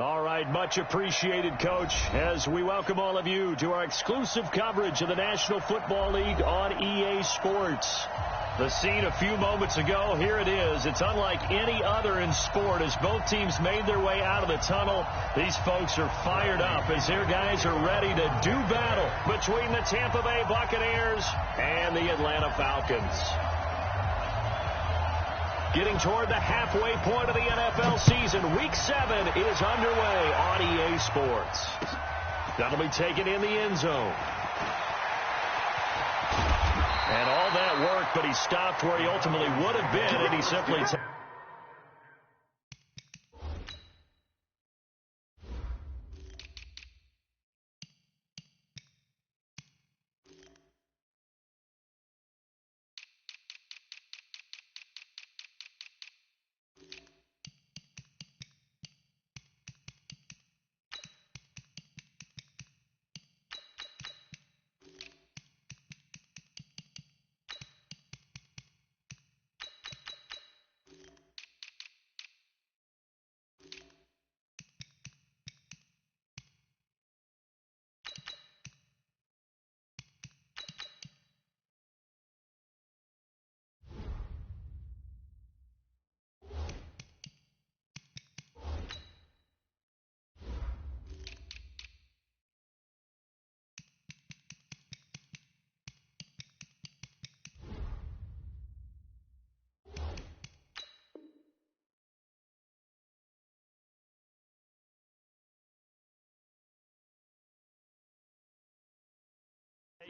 All right, much appreciated, Coach, as we welcome all of you to our exclusive coverage of the National Football League on EA Sports. The scene a few moments ago, here it is. It's unlike any other in sport as both teams made their way out of the tunnel. These folks are fired up as their guys are ready to do battle between the Tampa Bay Buccaneers and the Atlanta Falcons. Getting toward the halfway point of the NFL season, Week 7 is underway on EA Sports. That'll be taken in the end zone. And all that work, but he stopped where he ultimately would have been, and he simply...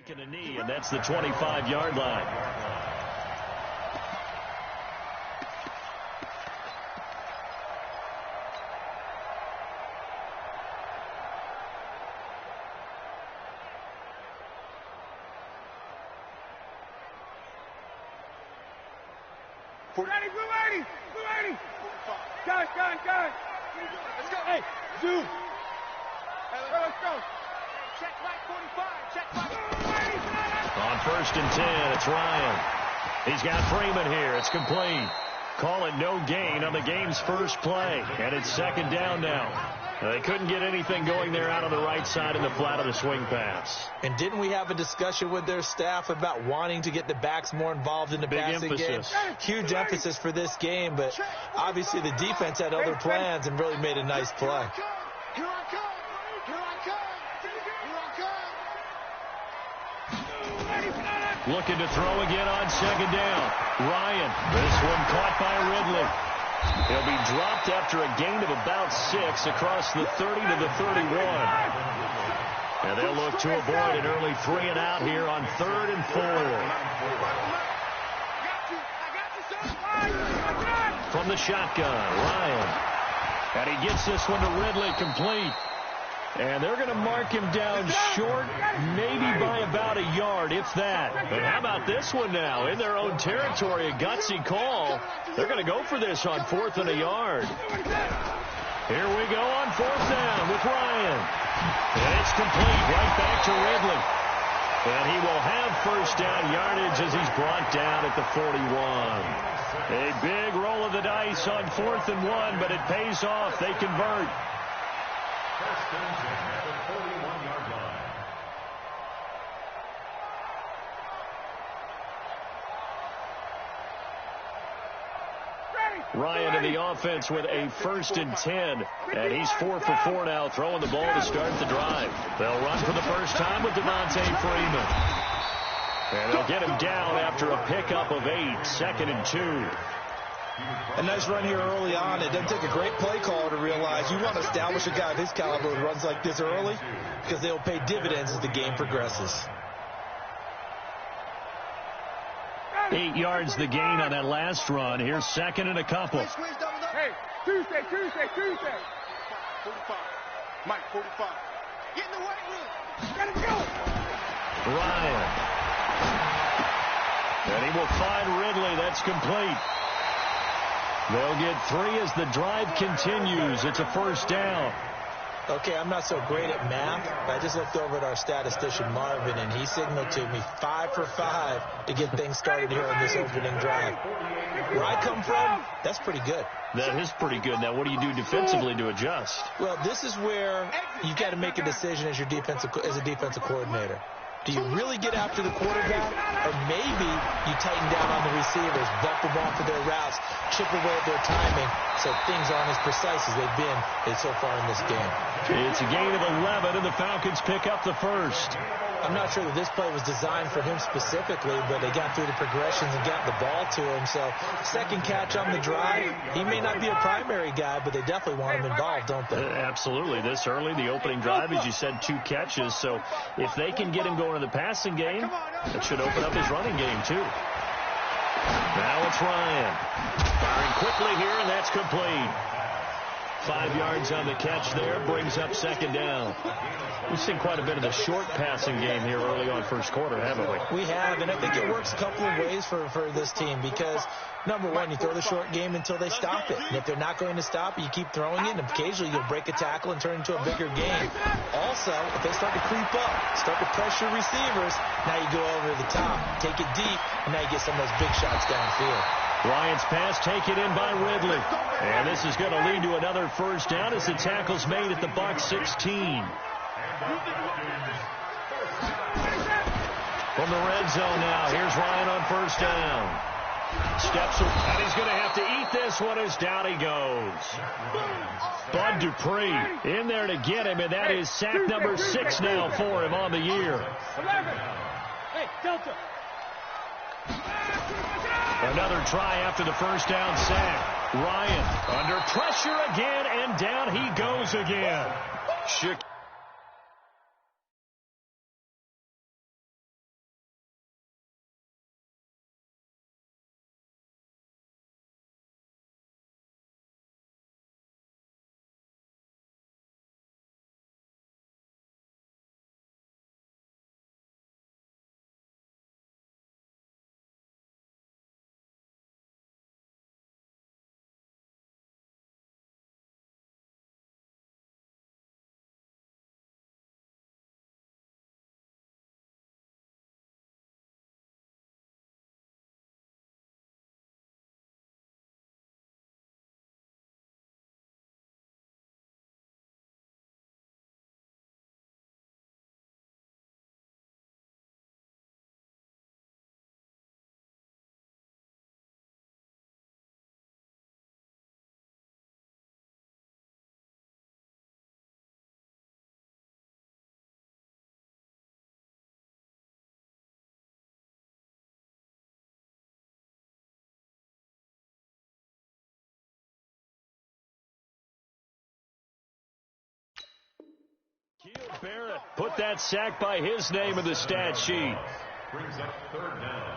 Taking a knee, and that's the 25-yard line. Ready. Guys. Let's go. Hey, zoom. Hey, let's go. Check right 45. On 1st and 10, it's Ryan. He's got Freeman here. It's complete. Call it no gain on the game's first play. And it's 2nd down now. They couldn't get anything going there out on the right side in the flat of the swing pass. And didn't we have a discussion with their staff about wanting to get the backs more involved in the passing game? Huge emphasis for this game, but obviously the defense had other plans and really made a nice play. Here I come. Looking to throw again on 2nd down. Ryan, this one caught by Ridley. He'll be dropped after a gain of about 6 across the 30 to the 31. And they'll look to avoid an early 3 and out here on 3rd and 4. From the shotgun, Ryan. And he gets this one to Ridley, complete. And they're going to mark him down short, maybe by about a yard, if that. And how about this one now? In their own territory, a gutsy call. They're going to go for this on 4th and a yard. Here we go on 4th down with Ryan. And it's complete right back to Ridley. And he will have 1st down yardage as he's brought down at the 41. A big roll of the dice on 4th and 1, but it pays off. They convert. At the 41-yard line. Ryan in the offense with a 1st and 10. And he's 4 for 4 now, throwing the ball to start the drive. They'll run for the first time with Devontae Freeman. And they'll get him down after a pickup of 8, 2nd and 2. A nice run here early on. It doesn't take a great play caller to realize you want to establish a guy of his caliber who runs like this early because they'll pay dividends as the game progresses. 8 yards the gain on that last run. Here's 2nd and a couple. Hey, Tuesday. 45. Mike, 45. Get in the white room. Gotta go. Ryan. And he will find Ridley. That's complete. They'll get 3 as the drive continues. It's a 1st down. Okay, I'm not so great at math, but I just looked over at our statistician, Marvin, and he signaled to me 5 for 5 to get things started here on this opening drive. Where I come from, that's pretty good. That is pretty good. Now, what do you do defensively to adjust? Well, this is where you got to make a decision as a defensive coordinator. Do you really get after the quarterback, or maybe you tighten down on the receivers, bump them off of their routes, chip away at their timing, so things aren't as precise as they've been so far in this game? It's a gain of 11, and the Falcons pick up the first. I'm not sure that this play was designed for him specifically, but they got through the progressions and got the ball to him. So second catch on the drive, he may not be a primary guy, but they definitely want him involved, don't they? Absolutely. This early, the opening drive, as you said, 2 catches. So if they can get him going in the passing game, that should open up his running game too. Now it's Ryan. Firing quickly here, and that's complete. 5 yards on the catch there, brings up second down. We've seen quite a bit of the short passing game here early on first quarter, haven't we? We have, and I think it works a couple of ways for this team because, number one, you throw the short game until they stop it. And if they're not going to stop it, you keep throwing it, and occasionally you'll break a tackle and turn it into a bigger game. Also, if they start to creep up, start to pressure receivers, now you go over the top, take it deep, and now you get some of those big shots downfield. Ryan's pass taken in by Ridley. And this is going to lead to another first down as the tackle's made at the Bucs 16. From the red zone now, here's Ryan on first down. Steps, and he's going to have to eat this one as down he goes. Bud Dupree in there to get him, and that is sack number 6 now for him on the year. Hey, Delta. Another try after the first down sack. Ryan under pressure again, and down he goes again. Barrett put that sack by his name in the stat sheet. Brings up third down.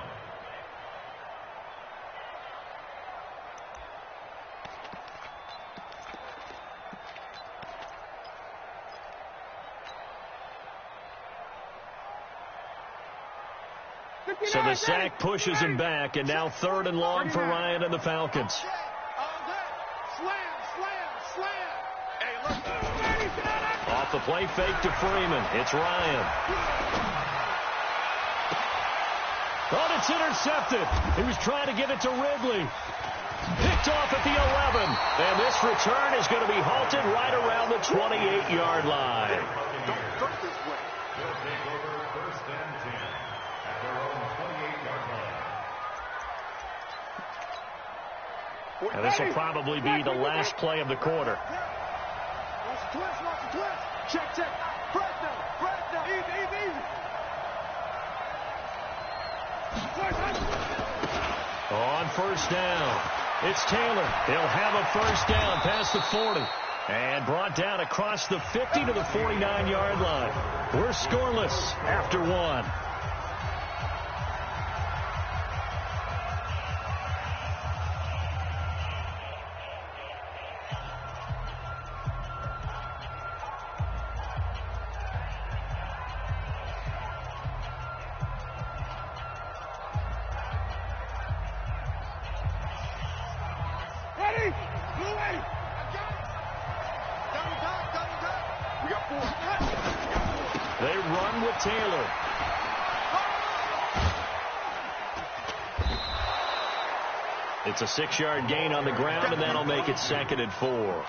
So the sack pushes him back, and now 3rd and long for Ryan and the Falcons. Off the play fake to Freeman. It's Ryan. Oh, it's intercepted. He was trying to get it to Ridley. Picked off at the 11. And this return is going to be halted right around the 28-yard line. Don't go this way. They'll take over 1st and 10 at their own 28-yard line. And this will probably be the last play of the quarter. Watch the twist, watch the twist. Check. Press down. Easy. On first down, it's Taylor. He'll have a first down past the 40. And brought down across the 50 to the 49-yard line. We're scoreless after 1. They run with Taylor. It's a 6-yard gain on the ground, and that'll make it 2nd and 4.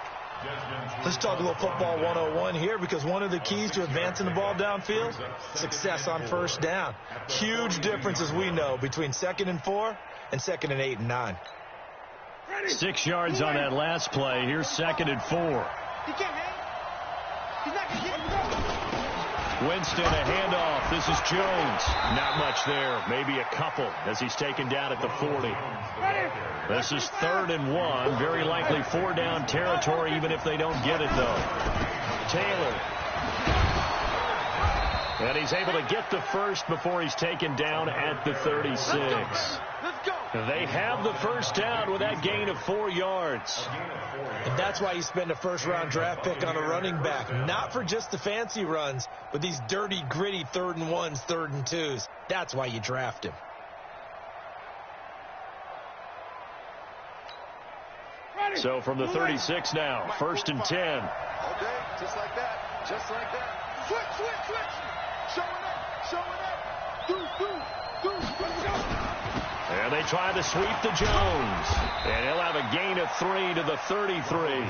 Let's talk a little football 101 here, because one of the keys to advancing the ball downfield, success on first down. Huge difference, as we know, between 2nd and 4 and 2nd and 8 and 9. 6 yards on that last play. Here's 2nd and 4. He can't hang. He's not going to get it. Winston, a handoff. This is Jones. Not much there. Maybe a couple as he's taken down at the 40. This is 3rd and 1. Very likely 4-down territory, even if they don't get it, though. Taylor. And he's able to get the first before he's taken down at the 36. Let's go. They have the first down with that gain of 4 yards. And that's why you spend a first-round draft pick on a running back. Not for just the fancy runs, but these dirty, gritty 3rd and 1s, 3rd and 2s. That's why you draft him. So from the 36 now, 1st and 10. Okay, just like that. Just like that. Switch. Showing up. And they try to sweep to Jones. And he'll have a gain of 3 to the 33.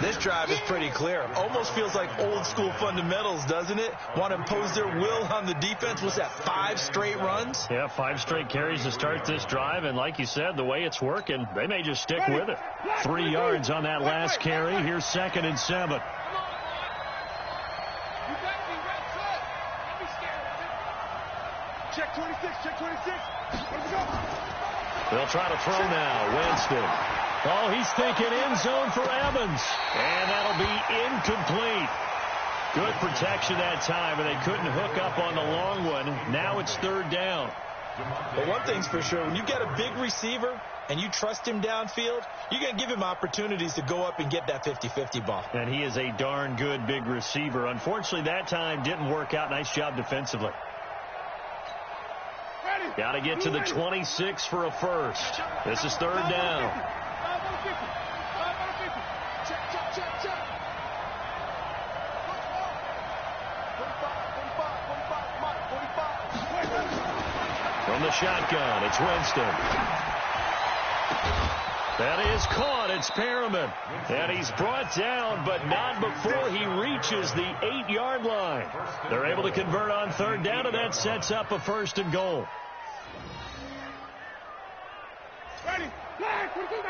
This drive is pretty clear. Almost feels like old school fundamentals, doesn't it? Want to impose their will on the defense. Was that 5 straight runs? Yeah, 5 straight carries to start this drive. And like you said, the way it's working, they may just stick with it. 3 yards on that last carry. Here's 2nd and 7. Check 26. Let's go. They'll try to throw now. Winston. Oh, he's thinking end zone for Evans. And that'll be incomplete. Good protection that time, and they couldn't hook up on the long one. Now it's 3rd down. But one thing's for sure, when you get a big receiver and you trust him downfield, you're going to give him opportunities to go up and get that 50-50 ball. And he is a darn good big receiver. Unfortunately, that time didn't work out. Nice job defensively. Got to get to the 26 for a first. This is 3rd down. Check. From the shotgun, it's Winston. That is caught. It's Perriman. And he's brought down, but not before he reaches the 8-yard line. They're able to convert on 3rd down, and that sets up a 1st and goal. Ready. Mike 45.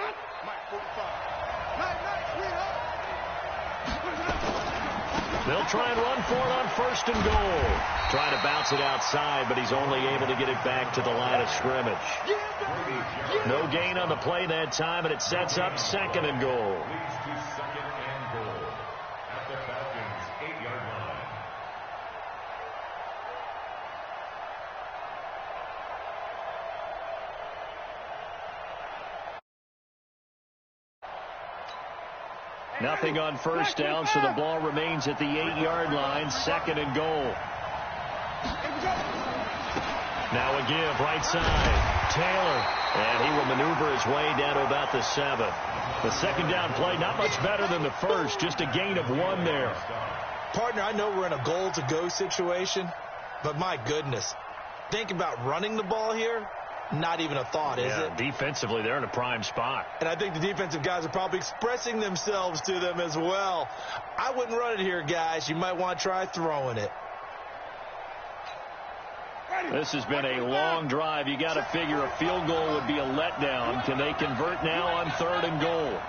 They'll try and run for it on 1st and goal. Trying to bounce it outside, but he's only able to get it back to the line of scrimmage. No gain on the play that time, and it sets up 2nd and goal. Nothing on 1st down, so the ball remains at the 8-yard line, 2nd and goal. Now a give, right side. Taylor, and he will maneuver his way down to about the 7. The 2nd down play, not much better than the first, just a gain of 1 there. Partner, I know we're in a goal-to-go situation, but my goodness, think about running the ball here. Not even a thought, is it? Defensively, they're in a prime spot. And I think the defensive guys are probably expressing themselves to them as well. I wouldn't run it here, guys. You might want to try throwing it. This has been a long drive. You got to figure a field goal would be a letdown. Can they convert now on 3rd and goal?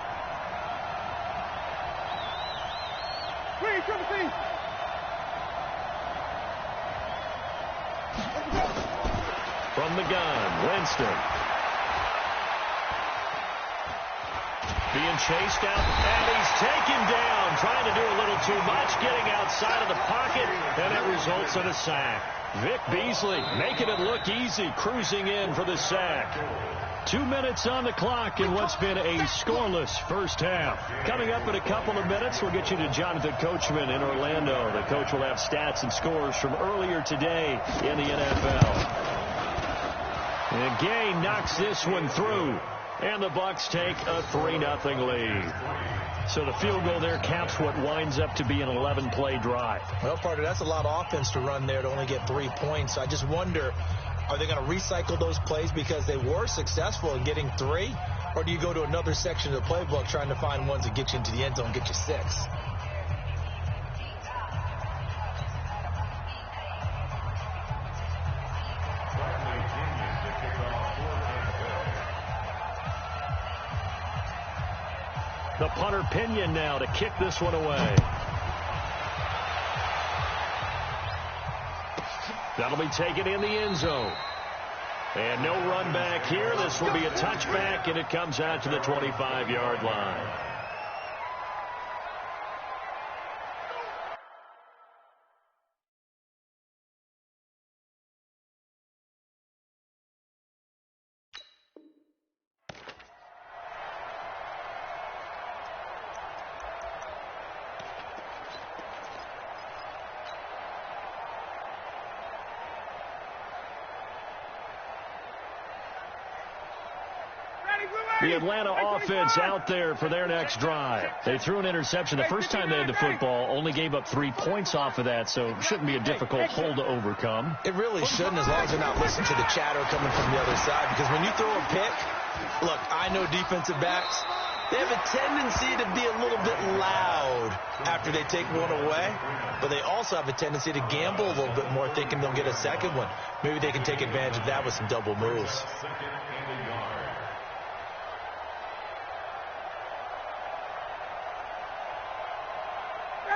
From the gun, Winston. Being chased out, and he's taken down. Trying to do a little too much, getting outside of the pocket, and it results in a sack. Vic Beasley making it look easy, cruising in for the sack. 2 minutes on the clock in what's been a scoreless first half. Coming up in a couple of minutes, we'll get you to Jonathan Coachman in Orlando. The coach will have stats and scores from earlier today in the NFL. And Gay knocks this one through. And the Bucs take a 3-0 lead. So the field goal there caps what winds up to be an 11-play drive. Well, partner, that's a lot of offense to run there to only get 3 points. I just wonder, are they going to recycle those plays because they were successful in getting 3? Or do you go to another section of the playbook trying to find ones that get you into the end zone and get you 6? The punter Pinion now to kick this one away. That'll be taken in the end zone. And no run back here. This will be a touchback, and it comes out to the 25-yard line. The Atlanta offense out there for their next drive. They threw an interception the first time they had the football, only gave up 3 points off of that, so it shouldn't be a difficult hole to overcome. It really shouldn't, as long as they're not listening to the chatter coming from the other side, because when you throw a pick, look, I know defensive backs, they have a tendency to be a little bit loud after they take one away, but they also have a tendency to gamble a little bit more, thinking they'll get a second one. Maybe they can take advantage of that with some double moves.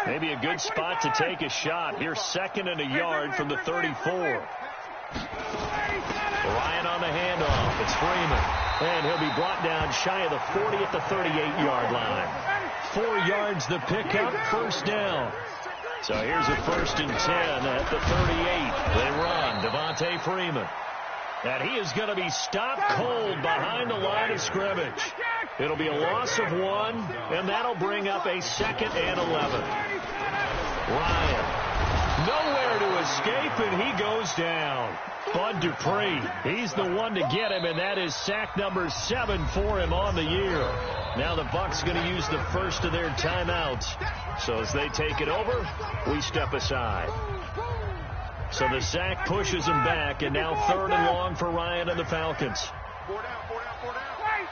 Maybe a good spot to take a shot. Here's 2nd and a yard from the 34. Ryan on the handoff. It's Freeman. And he'll be brought down shy of the 40 at the 38-yard line. 4 yards the pickup, first down. So here's a 1st and 10 at the 38. They run. Devontae Freeman. And he is going to be stopped cold behind the line of scrimmage. It'll be a loss of 1, and that'll bring up a 2nd and 11. Ryan, nowhere to escape, and he goes down. Bud Dupree, he's the one to get him, and that is sack number 7 for him on the year. Now the Bucs going to use the first of their timeouts. So as they take it over, we step aside. So the sack pushes him back, and now 3rd and long for Ryan and the Falcons. 4 down, 4 down, 4 down. Wait!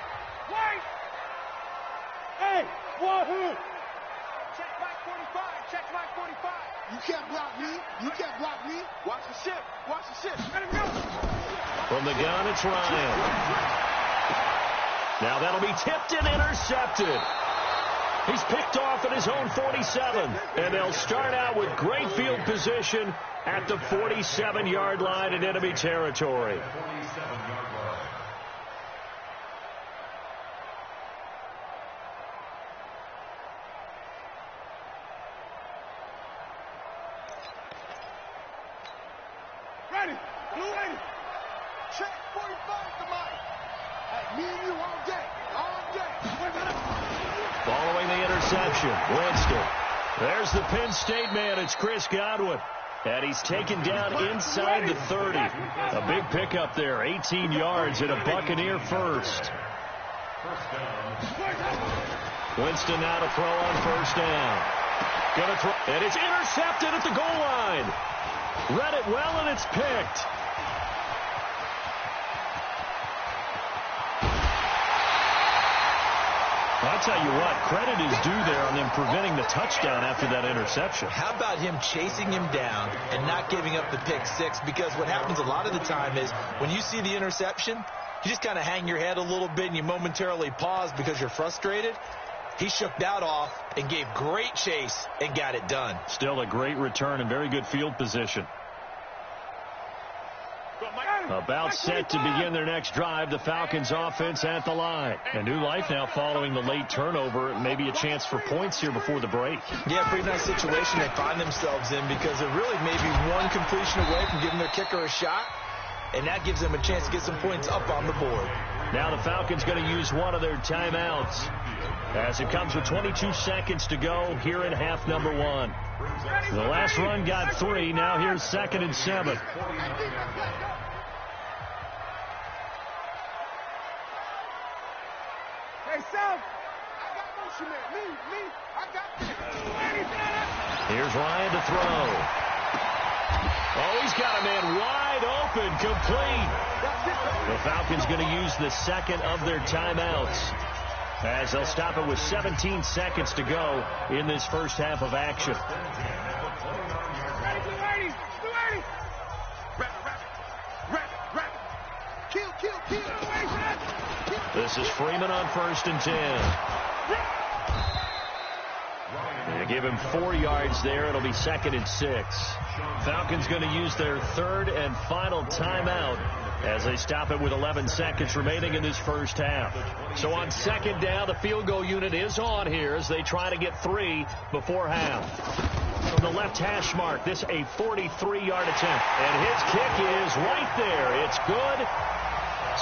Hey, wahoo! Check Mike 45, check Mike 45. You can't block me, you can't block me. Watch the ship, watch the ship. Let him go. From the gun, it's Ryan. Now that'll be tipped and intercepted. He's picked off at his own 47, and they'll start out with great field position at the 47-yard line in enemy territory. Ready, blue lady. Check 45 to Mike. Hey, me and you all day, all day. Following the interception, Winston. There's the Penn State man. It's Chris Godwin. And he's taken down inside the 30. A big pickup there, 18 yards and a Buccaneer first. Winston now to throw on 1st down. Gonna throw, and it's intercepted at the goal line. Read it well, and it's picked. I'll tell you what, credit is due there on them preventing the touchdown after that interception. How about him chasing him down and not giving up the pick 6? Because what happens a lot of the time is when you see the interception, you just kind of hang your head a little bit and you momentarily pause because you're frustrated. He shook that off and gave great chase and got it done. Still a great return and very good field position. About set to begin their next drive, the Falcons offense at the line. A new life now following the late turnover. Maybe a chance for points here before the break. Yeah, pretty nice situation they find themselves in because they're really maybe one completion away from giving their kicker a shot, and that gives them a chance to get some points up on the board. Now the Falcons going to use one of their timeouts as it comes with 22 seconds to go here in half number 1. The last run got 3. Now here's 2nd and 7. you meant. Me. I got this. Here's Ryan to throw. Oh, he's got a man wide open, complete. The Falcons going to use the second of their timeouts, as they'll stop it with 17 seconds to go in this first half of action. This is Freeman on 1st and 10. They give him 4 yards there. It'll be 2nd and 6. Falcons going to use their third and final timeout as they stop it with 11 seconds remaining in this first half. So on 2nd down, the field goal unit is on here as they try to get 3 before half. From the left hash mark, this a 43-yard attempt. And his kick is right there. It's good.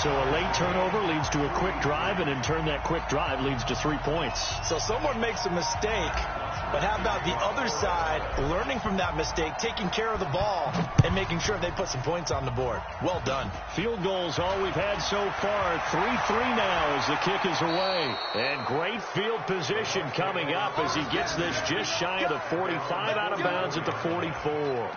So a late turnover leads to a quick drive, and in turn that quick drive leads to 3 points. So someone makes a mistake, but how about the other side learning from that mistake, taking care of the ball, and making sure they put some points on the board? Well done. Field goals all we've had so far. 3-3 now as the kick is away. And great field position coming up as he gets this just shy of the 45, out of bounds at the 44.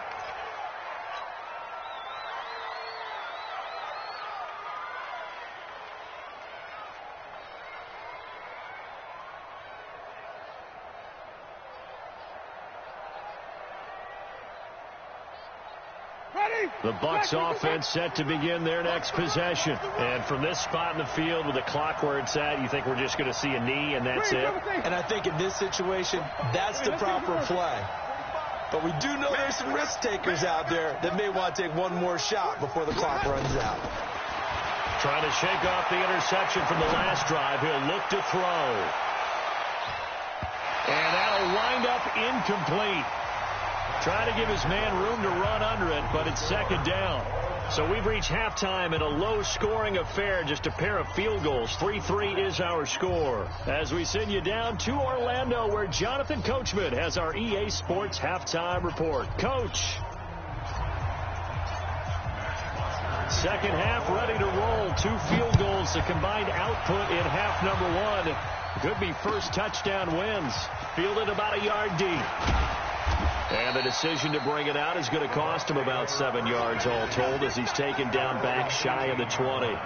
The Bucs offense set to begin their next possession. And from this spot in the field with the clock where it's at, you think we're just going to see a knee and that's it? And I think in this situation, that's the proper play. But we do know there's some risk takers out there that may want to take one more shot before the clock runs out. Trying to shake off the interception from the last drive. He'll look to throw. And that'll wind up incomplete. Trying to give his man room to run under it, but it's 2nd down. So we've reached halftime in a low-scoring affair, just a pair of field goals. 3-3 is our score. As we send you down to Orlando, where Jonathan Coachman has our EA Sports halftime report. Coach. Second half ready to roll. 2 field goals, the combined output in half number 1. Could be first touchdown wins. Fielded about a yard deep. And the decision to bring it out is going to cost him about 7 yards all told as he's taken down back shy of the 20.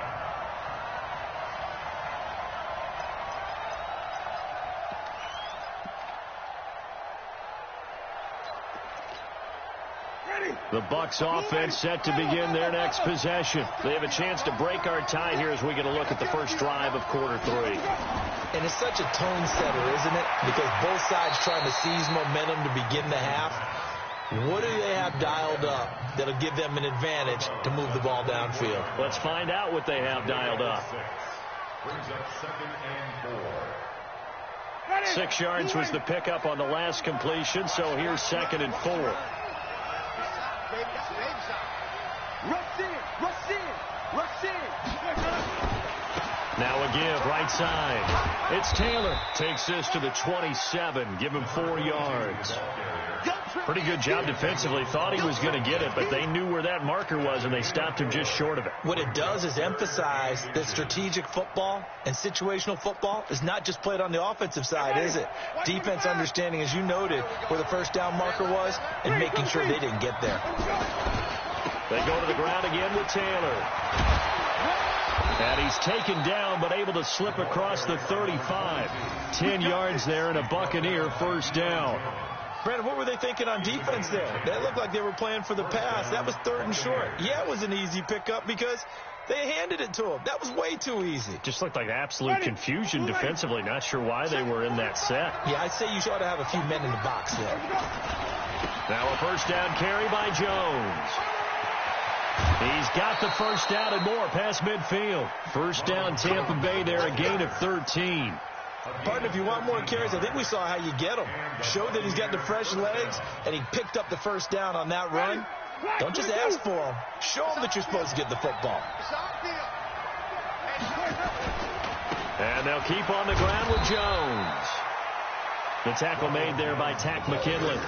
The Bucs offense set to begin their next possession. They have a chance to break our tie here as we get a look at the first drive of quarter 3. And it's such a tone setter, isn't it? Because both sides trying to seize momentum to begin the half. What do they have dialed up that'll give them an advantage to move the ball downfield? Let's find out what they have dialed up. 6 yards was the pickup on the last completion, so here's 2nd and 4. Now a give, right side. It's Taylor. Takes this to the 27. Give him 4 yards. Pretty good job defensively. Thought he was going to get it, but they knew where that marker was, and they stopped him just short of it. What it does is emphasize that strategic football and situational football is not just played on the offensive side, is it? Defense understanding, as you noted, where the first down marker was and making sure they didn't get there. They go to the ground again with Taylor. And he's taken down, but able to slip across the 35. 10 yards there and a Buccaneer first down. Brandon, what were they thinking on defense there? That looked like they were playing for the pass. That was 3rd and short. Yeah, it was an easy pickup because they handed it to him. That was way too easy. Just looked like absolute confusion defensively. Not sure why they were in that set. Yeah, I'd say you ought to have a few men in the box there. Now a first down carry by Jones. He's got the first down and more past midfield. First down Tampa Bay there, a gain of 13. Partner, if you want more carries, I think we saw how you get them. Show that he's got the fresh legs, and he picked up the first down on that run. Don't just ask for him. Show him that you're supposed to get the football. And they'll keep on the ground with Jones. The tackle made there by Tack McKinley.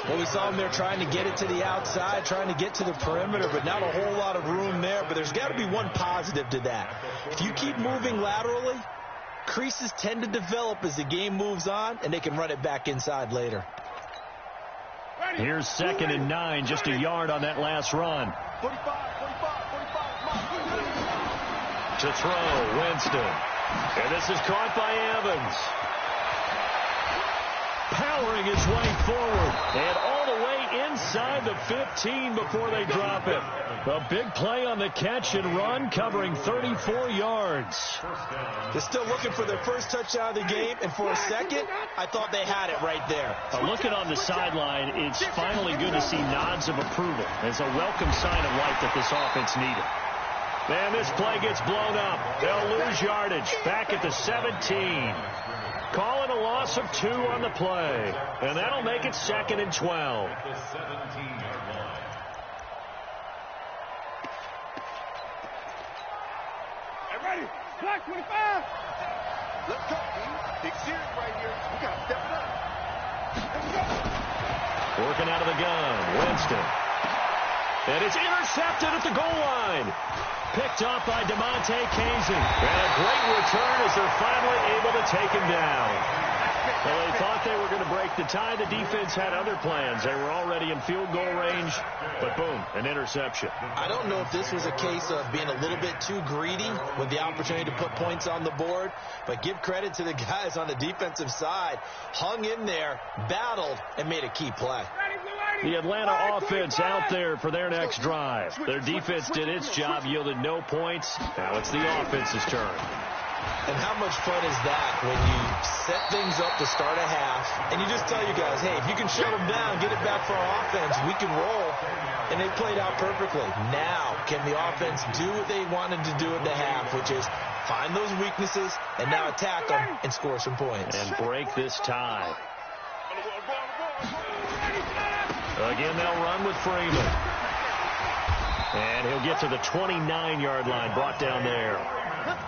Well, we saw him there trying to get it to the outside, trying to get to the perimeter, but not a whole lot of room there. But there's got to be one positive to that. If you keep moving laterally, Creases tend to develop as the game moves on, and they can run it back inside later. Here's 2nd and 9, just a yard on that last run. 45. To throw, Winston. And this is caught by Evans. Powering his way forward. And all the way inside the 15 before they drop it. A big play on the catch and run, covering 34 yards. They're still looking for their first touchdown of the game, and for a second, I thought they had it right there. Looking on the sideline, it's finally good to see nods of approval. It's a welcome sign of life that this offense needed. Man, this play gets blown up. They'll lose yardage. Back at the 17. Calling a loss of 2 on the play. And that'll make it 2nd and 12. The 17-yard line. Hey, ready? Black 25. Let's go, team. Big series right here. We got to step it up. Let's go. Working out of the gun. Winston. And it's intercepted at the goal line. Picked off by DeMonte Kazin. And a great return as they're finally able to take him down. Well, they thought they were going to break the tie. The defense had other plans. They were already in field goal range. But boom, an interception. I don't know if this was a case of being a little bit too greedy with the opportunity to put points on the board. But give credit to the guys on the defensive side. Hung in there, battled, and made a key play. The Atlanta offense out there for their next drive. Their defense did its job, yielded no points. Now it's the offense's turn. And how much fun is that when you set things up to start a half, and you just tell you guys, hey, if you can shut them down, get it back for our offense, we can roll. And they played out perfectly. Now, can the offense do what they wanted to do at the half, which is find those weaknesses and now attack them and score some points. And break this tie. Again, they'll run with Freeman. And he'll get to the 29-yard line, brought down there.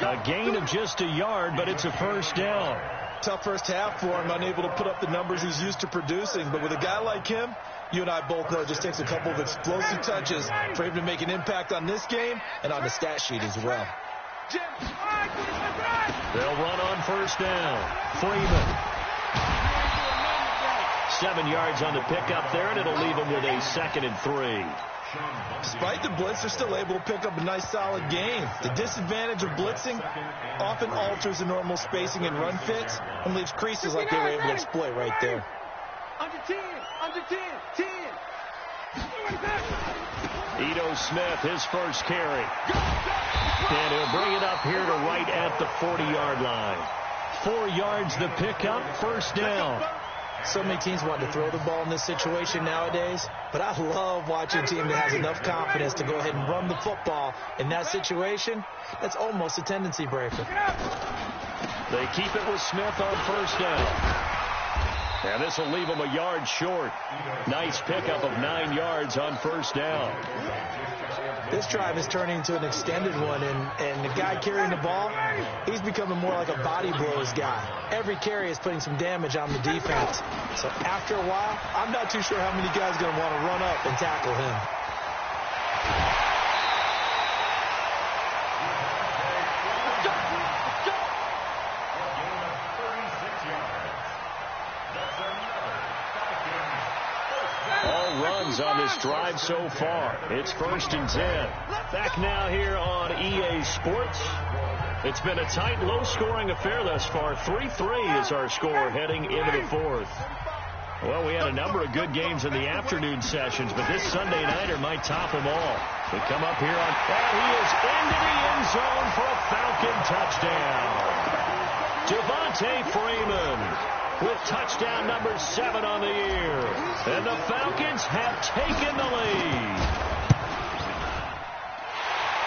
A gain of just a yard, but it's a first down. Tough first half for him, unable to put up the numbers he's used to producing. But with a guy like him, you and I both know it just takes a couple of explosive touches for him to make an impact on this game and on the stat sheet as well. They'll run on first down. Freeman. 7 yards on the pickup there, and it'll leave him with a 2nd and 3. Despite the blitz, they're still able to pick up a nice, solid gain. The disadvantage of blitzing often alters the normal spacing and run fits and leaves creases like they were able to exploit right there. Under 10, 10. Ito Smith, his first carry. And he'll bring it up here to right at the 40-yard line. 4 yards the pickup, first down. So many teams want to throw the ball in this situation nowadays, but I love watching a team that has enough confidence to go ahead and run the football in that situation. That's almost a tendency breaker. They keep it with Smith on first down. And this will leave him a yard short. Nice pickup of 9 yards on first down. This drive is turning into an extended one, and the guy carrying the ball, he's becoming more like a body blows guy. Every carry is putting some damage on the defense. So after a while, I'm not too sure how many guys are going to want to run up and tackle him. On this drive so far. It's 1st and 10. Back now here on EA Sports. It's been a tight, low-scoring affair thus far. 3-3 is our score heading into the 4th. Well, we had a number of good games in the afternoon sessions, but this Sunday nighter might top them all. We come up here on, and he is into the end zone for a Falcon touchdown. Devontae Freeman with touchdown number 7 on the year. And the Falcons have taken the lead.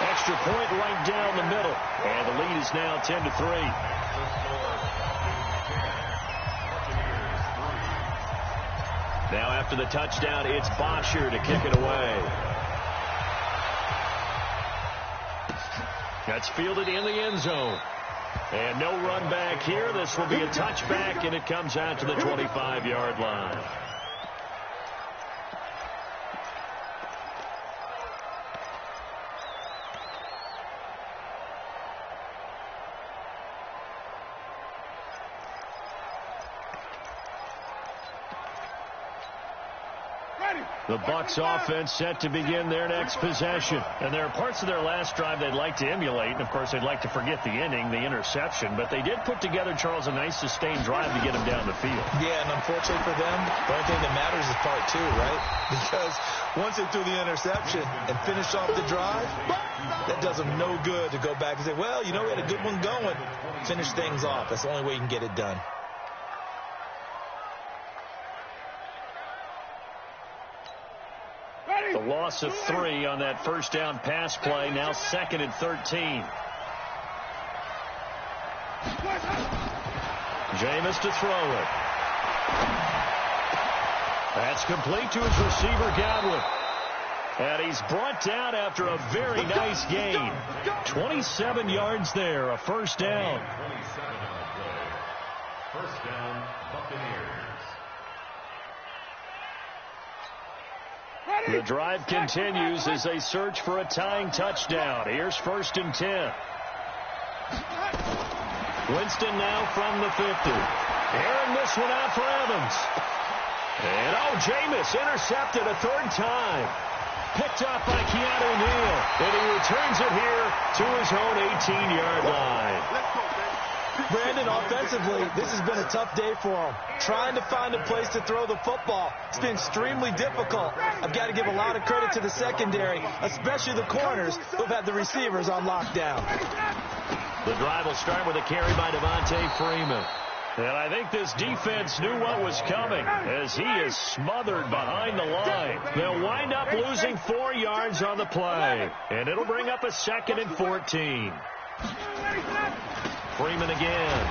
Extra point right down the middle. And the lead is now 10-3. Now after the touchdown, it's Bosher to kick it away. That's fielded in the end zone. And no run back here. This will be a touchback, and it comes out to the 25-yard line. The Bucs offense set to begin their next possession. And there are parts of their last drive they'd like to emulate. And, of course, they'd like to forget the ending, the interception. But they did put together, Charles, a nice sustained drive to get them down the field. Yeah, and unfortunately for them, the only thing that matters is part two, right? Because once they threw the interception and finished off the drive, that does them no good to go back and say, well, you know, we had a good one going. Finish things off. That's the only way you can get it done. The loss of 3 on that first down pass play. Now 2nd and 13. Jameis to throw it. That's complete to his receiver, Godwin. And he's brought down after a very nice gain. 27 yards there, a first down. 27 on the play. First down, Buccaneers. The drive continues as they search for a tying touchdown. Here's 1st and 10. Winston now from the 50. Airing this one out for Evans. And, Jameis intercepted a 3rd time. Picked up by Keanu Neal. And he returns it here to his own 18-yard line. Brandon, offensively, this has been a tough day for him. Trying to find a place to throw the football. It's been extremely difficult. I've got to give a lot of credit to the secondary, especially the corners who've had the receivers on lockdown. The drive will start with a carry by Devontae Freeman. And I think this defense knew what was coming as he is smothered behind the line. They'll wind up losing 4 yards on the play. And it'll bring up a 2nd and 14. Freeman again.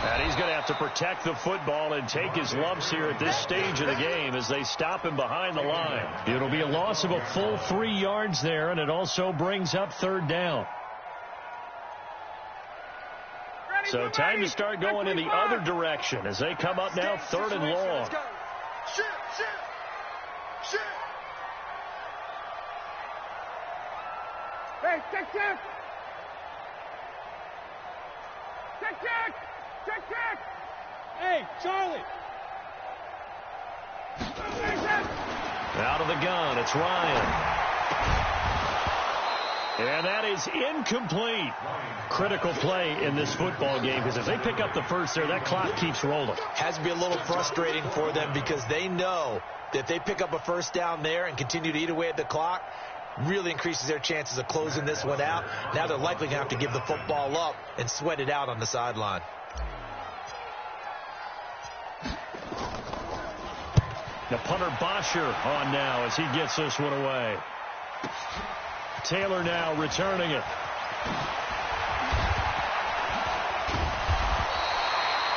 And he's going to have to protect the football and take his lumps here at this stage of the game as they stop him behind the line. It'll be a loss of a full 3 yards there, and it also brings up 3rd down. So time to start going in the other direction as they come up now 3rd and long. Hey, check. Hey, Charlie. Out of the gun, it's Ryan. And that is incomplete. Critical play in this football game because if they pick up the first there, that clock keeps rolling. Has to be a little frustrating for them because they know that if they pick up a first down there and continue to eat away at the clock, really increases their chances of closing this one out. Now they're likely going to have to give the football up and sweat it out on the sideline. The punter Bosher on now as he gets this one away. Taylor now returning it.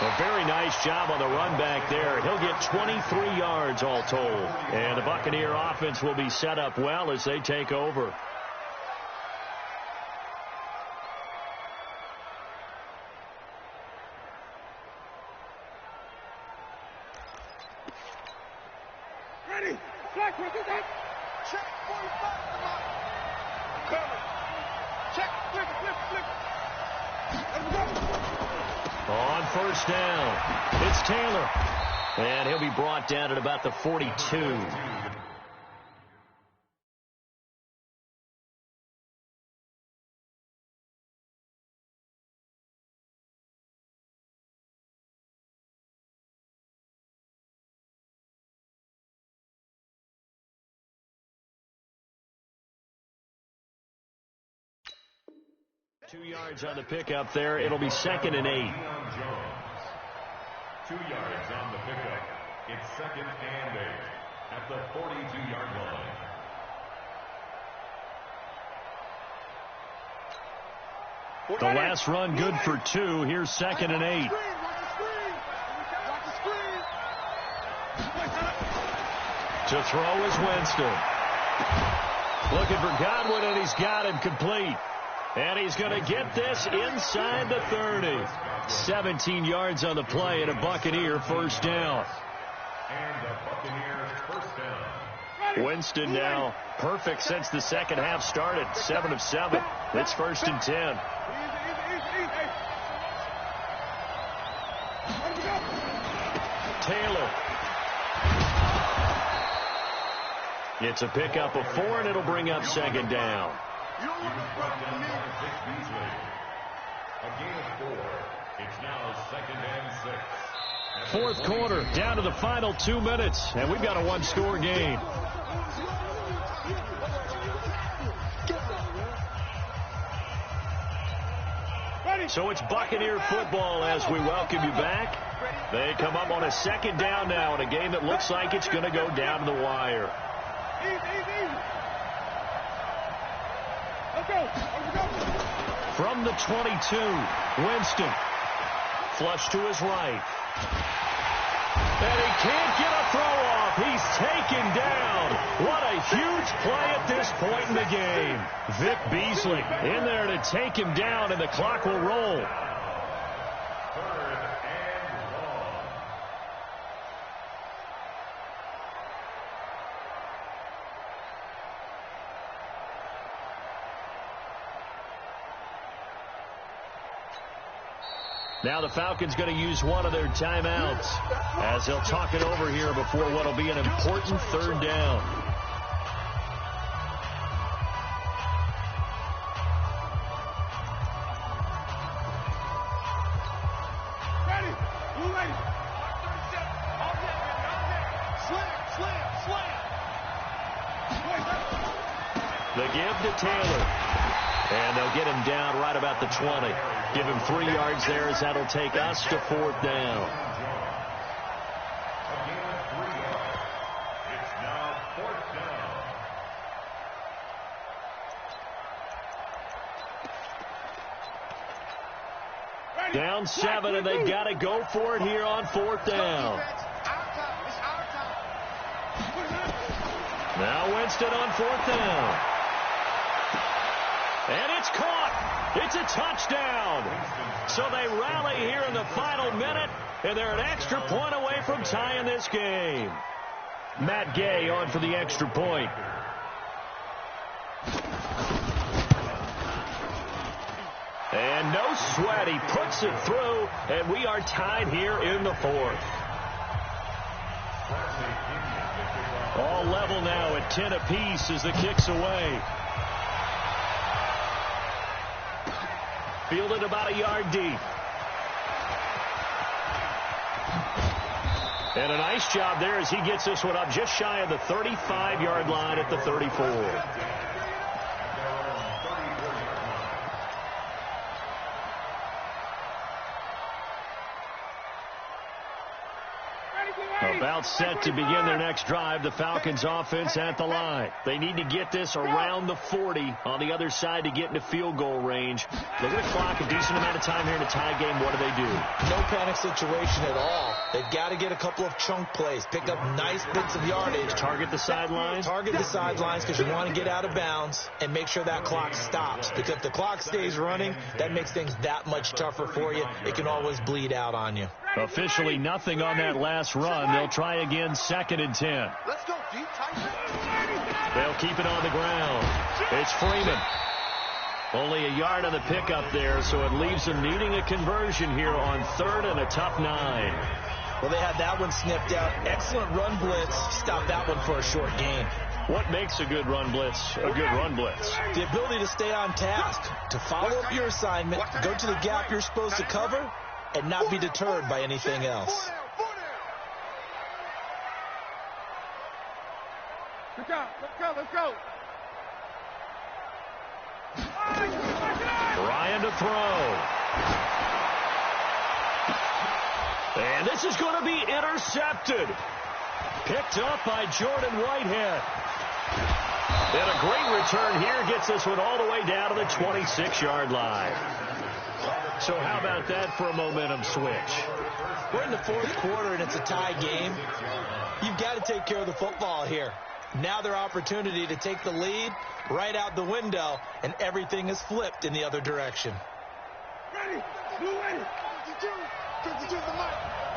A very nice job on the run back there. He'll get 23 yards all told. And the Buccaneer offense will be set up well as they take over. Ready. Flex, check, 45. Check, flip. On first down, it's Taylor. And he'll be brought down at about the 42. Two yards on the pickup there. It'll be 2nd and 8. 2 yards on the pickup. It's 2nd and 8 at the 42-yard line. The last run good for 2. Here's 2nd and 8. To throw is Winston. Looking for Godwin, and he's got him complete. And he's going to get this inside the 30. 17 yards on the play and a Buccaneer first down. And the Buccaneers first down. Winston now perfect since the second half started. 7 of 7. It's 1st and 10. Taylor. It's a pickup of 4, and it'll bring up second down. A gain of 4. It's now 2nd and 6. Fourth quarter, down to the final 2 minutes, and we've got a one-score game. So it's Buccaneer football as we welcome you back. They come up on a second down now in a game that looks like it's going to go down to the wire. From the 22, Winston. Flush to his right. And he can't get a throw off. He's taken down. What a huge play at this point in the game. Vic Beasley in there to take him down, and the clock will roll. 3rd and long. Now the Falcons going to use one of their timeouts as they'll talk it over here before what will be an important 3rd down. The give to Taylor. And they'll get him down right about the 20. Give him 3 yards there as that'll take us to 4th down. A gain of 3 yards. It's now 4th down. Down 7, and they got to go for it here on 4th down. Now Winston on 4th down. And it's caught. It's a touchdown. So they rally here in the final minute, and they're an extra point away from tying this game. Matt Gay on for the extra point. And no sweat. He puts it through, and we are tied here in the 4th. All level now at 10 apiece as the kick's away. Fielded about a yard deep. And a nice job there as he gets this one up just shy of the 35-yard line at the 34. About set to begin their next drive. The Falcons offense at the line. They need to get this around the 40 on the other side to get into field goal range. They're going to clock a decent amount of time here in a tie game. What do? No panic situation at all. They've got to get a couple of chunk plays, pick up nice bits of yardage. Target the sidelines? Target the sidelines because you want to get out of bounds and make sure that clock stops. Because if the clock stays running, that makes things that much tougher for you. It can always bleed out on you. Officially nothing on that last run. They'll try again 2nd and 10. Let's go, deep, tight. They'll keep it on the ground. It's Freeman. Only a yard on the pickup there, so it leaves them needing a conversion here on 3rd and a tough 9. Well, they had that one sniffed out. Excellent run blitz. Stop that one for a short gain. What makes a good run blitz a good run blitz? The ability to stay on task, to follow up your assignment, go to the gap you're supposed to cover, and not be deterred by anything else. Let's go, let's go. Ryan to throw. And this is going to be intercepted. Picked up by Jordan Whitehead. And a great return here gets this one all the way down to the 26-yard line. So how about that for a momentum switch? We're in the 4th quarter, and it's a tie game. You've got to take care of the football here. Now their opportunity to take the lead right out the window, and everything is flipped in the other direction. Ready, you ready. 52 the mic.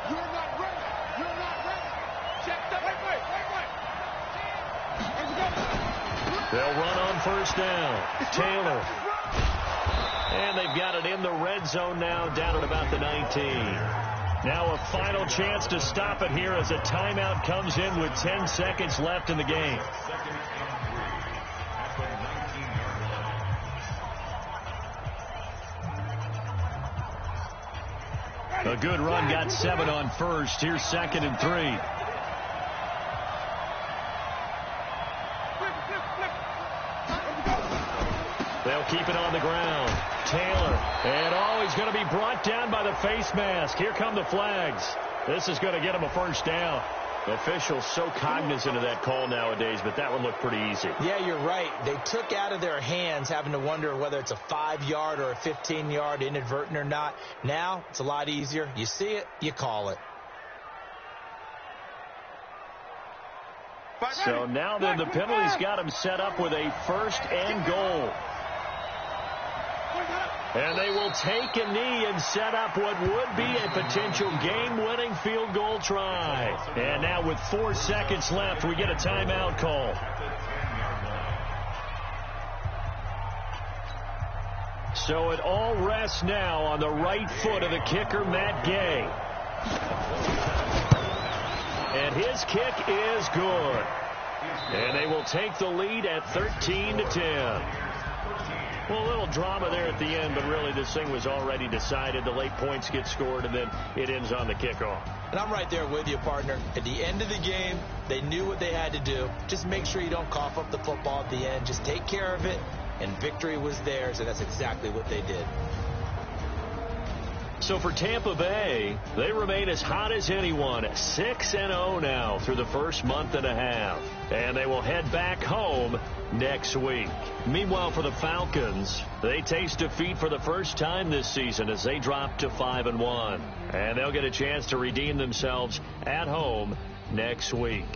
You're not ready. You're not ready. Check the wait. They'll run on 1st down. Taylor. And they've got it in the red zone now, down at about the 19. Now a final chance to stop it here as a timeout comes in with 10 seconds left in the game. A good run, got 7 on first. Here's 2nd and 3. They'll keep it on the ground. Taylor. And he's going to be brought down by the face mask. Here come the flags. This is going to get him a first down. Officials so cognizant of that call nowadays, but that one looked pretty easy. Yeah, you're right. They took out of their hands having to wonder whether it's a 5-yard or a 15-yard inadvertent or not. Now it's a lot easier. You see it, you call it. So now then the penalty's got him set up with a 1st and goal. And they will take a knee and set up what would be a potential game-winning field goal try. And now with 4 seconds left, we get a timeout call. So it all rests now on the right foot of the kicker, Matt Gay. And his kick is good. And they will take the lead at 13-10. Well, a little drama there at the end, but really this thing was already decided. The late points get scored, and then it ends on the kickoff. And I'm right there with you, partner. At the end of the game, they knew what they had to do. Just make sure you don't cough up the football at the end. Just take care of it, and victory was theirs, and that's exactly what they did. So for Tampa Bay, they remain as hot as anyone, 6-0 now through the first month and a half. And they will head back home next week. Meanwhile, for the Falcons, they taste defeat for the first time this season as they drop to 5-1. And they'll get a chance to redeem themselves at home next week.